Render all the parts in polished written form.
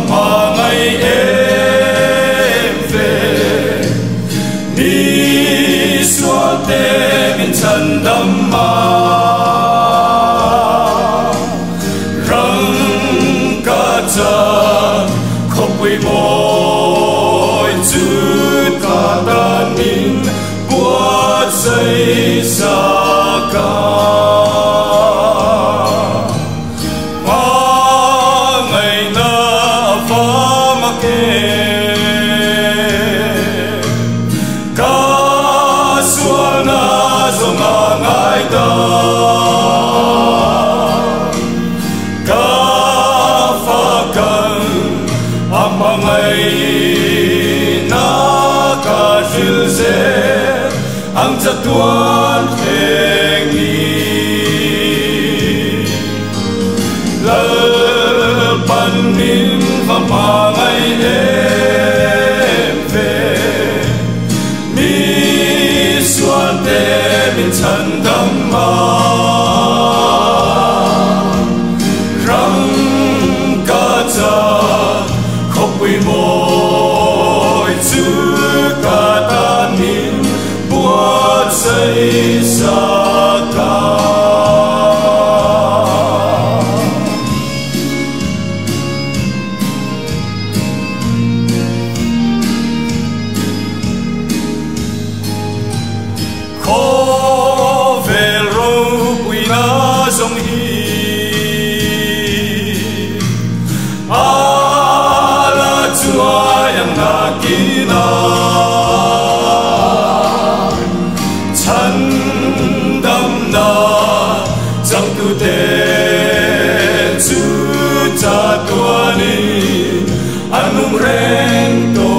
mà ngày em về đi xóa tên mình chân đâm mà răng cả chân không quỳ môi chữ ta ta nín buốt dây xa cả ang chatuan hengi lal panin và mà ngày em về mi xuân tê min chân đâm mà răng cả cha khóc quỳ môi chữ cả ta nín say xa cả khó về râu quỳ na dòng hi là chúa yang na kina chẳng tu te chu cha tua ni anung reng to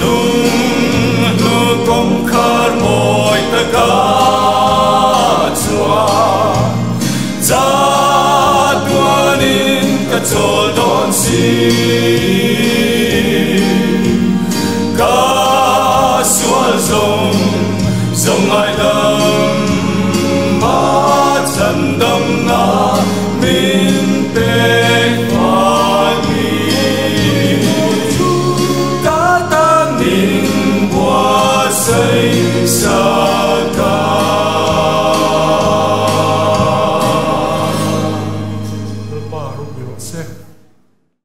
lung lu kom khar moi ta ka chua cha tua ni ka chol don si ka sual zong dòng ai đâm má chân đâm na min tê pha mi cả ta nín qua say xa cả pa rung yo se